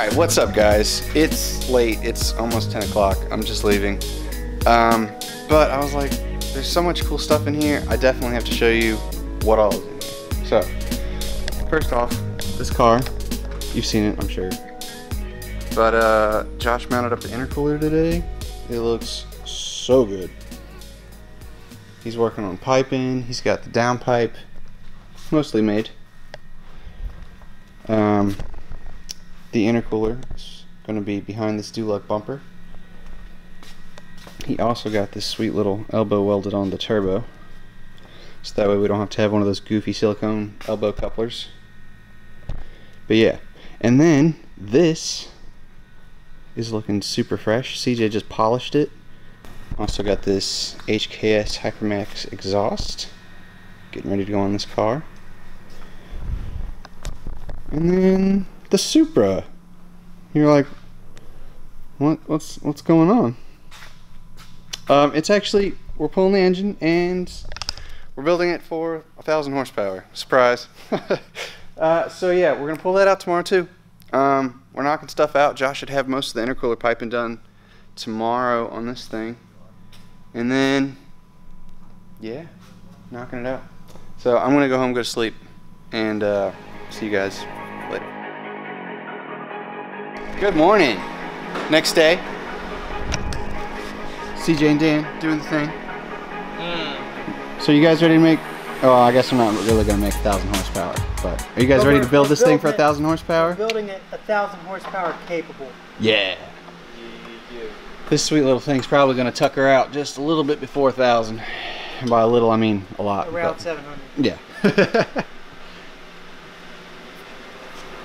Alright, what's up guys? It's late, it's almost 10 o'clock, I'm just leaving. But I was like, there's so much cool stuff in here, I definitely have to show you what all is in here. So, first off, this car, you've seen it, I'm sure. But Josh mounted up the intercooler today. It looks so good. He's working on piping, he's got the downpipe, mostly made. The intercooler is going to be behind this Duloc bumper. He also got this sweet little elbow welded on the turbo, so that way we don't have to have one of those goofy silicone elbow couplers. But yeah, and then this is looking super fresh. CJ just polished it. Also got this HKS Hypermax exhaust, getting ready to go on this car. And then the Supra. You're like, what's going on? It's actually, we're pulling the engine and we're building it for 1,000 horsepower. Surprise. So yeah, we're gonna pull that out tomorrow too. We're knocking stuff out. Josh should have most of the intercooler piping done tomorrow on this thing. And then, yeah, knocking it out. So I'm gonna go home, go to sleep, and see you guys later. Good morning. Next day. CJ and Dan doing the thing. So you guys ready to make, oh, I guess I'm not really gonna make 1,000 horsepower, but are you guys ready to build this thing for 1,000 horsepower? We're building it 1,000 horsepower capable. Yeah. This sweet little thing's probably gonna tuck her out just a little bit before 1,000. And by a little, I mean a lot. Around 700. Yeah.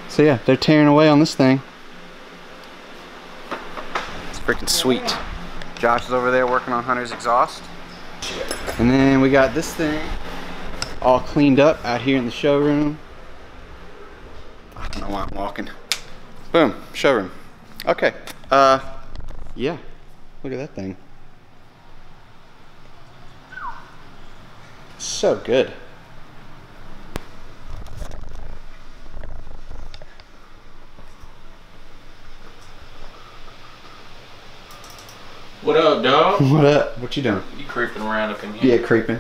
So yeah, they're tearing away on this thing. It's freaking sweet. Josh is over there working on Hunter's exhaust. And then we got this thing all cleaned up out here in the showroom. I don't know why I'm walking. Boom, showroom. Okay, yeah, look at that thing. So good. What up, dog? What up? What you doing? You creeping around up in here? Yeah, creeping.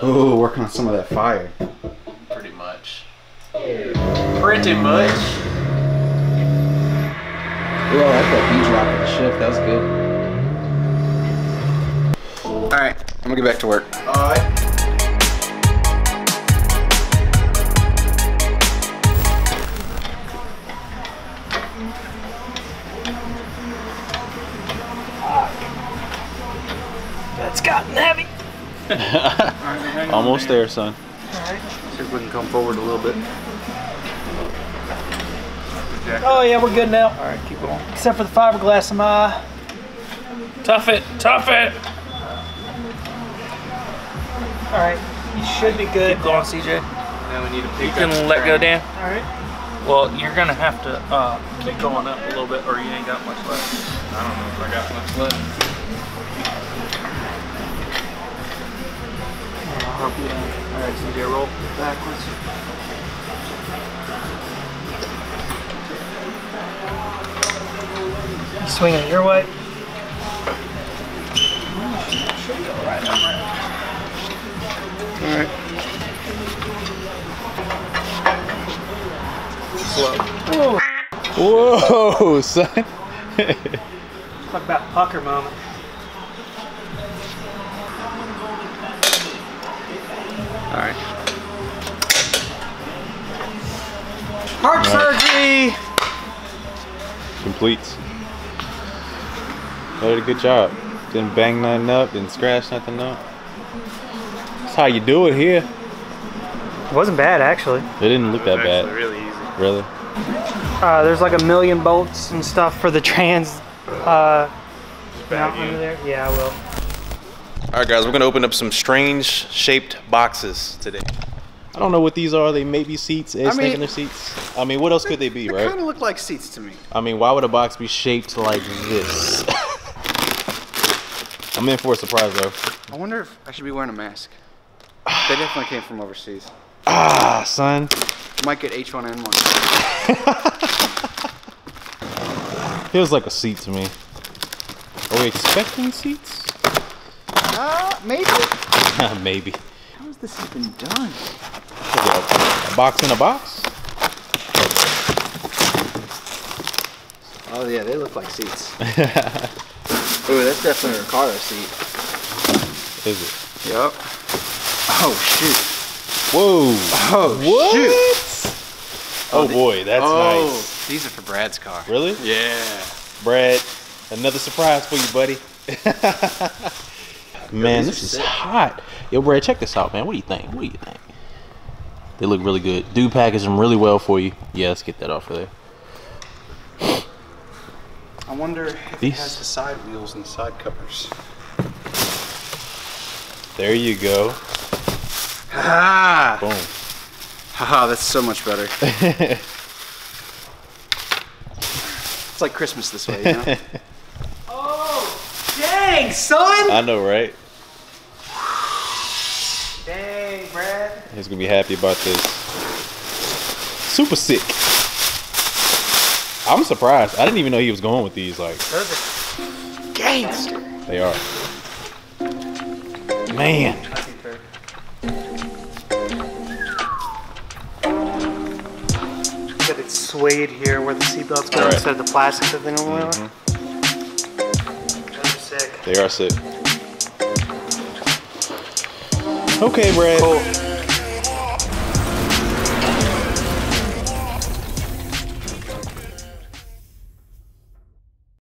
Oh, working on some of that fire. Pretty much. Pretty much. Oh, I like that beach rock at the shift. That was good. Alright, I'm gonna get back to work. Alright. It's gotten heavy. Almost there, son. Alright. See if we can come forward a little bit. Oh yeah, we're good now. Alright, keep going. Except for the fiberglass in my eye. Tough it, tough it. Alright, you should be good. Keep going, CJ. Now we need to pick You can let go, Dan. Alright. Well, you're gonna have to keep going up a little bit, or you ain't got much left. I don't know if I got much left. I'll help you out. Alright, CJ, roll Backwards. You swinging it your way? Should go right on right. Alright. Whoa. Whoa, son. Talk about pucker moment. Alright. Heart surgery! Complete. You did a good job. Didn't bang nothing up, didn't scratch nothing up. That's how you do it here. It wasn't bad actually. It didn't look that bad. Really easy. Really? There's like 1,000,000 bolts and stuff for the trans mount under there. Yeah, I will. Alright guys, we're gonna open up some strange shaped boxes today. I don't know what these are. They may be seats. Is I mean- thinking they're seats. I mean, what else could they be, They right? kind of look like seats to me. I mean, why would a box be shaped like this? I'm in for a surprise though. I wonder if I should be wearing a mask. They definitely came from overseas. Ah, son. Might get H1N1. Feels like a seat to me. Are we expecting seats? Maybe. Maybe. How has this even done? A box in a box? Oh yeah, they look like seats. Ooh, that's definitely a Recaro seat. Is it? Yep. Oh shoot. Whoa. Oh what? shoot. Oh boy, that's nice. These are for Brad's car. Really? Yeah. Brad, another surprise for you, buddy. Man, this is hot. Yo, Brad, check this out, man. What do you think? What do you think? They look really good. Dude packaged them really well for you. Yeah, let's get that off of there. I wonder if it has the side wheels and side covers. There you go. Ah! Boom. Haha, that's so much better. It's like Christmas this way, you know? Oh, dang, son! I know, right? Dang, Brad. He's gonna be happy about this. Super sick. I'm surprised. I didn't even know he was going with these. Like, Those are gangster. they are. Man. Got it suede here where the seatbelts go Right. instead of the plastic that they normally are. Those are sick. They are sick. Okay, Brad. Cool.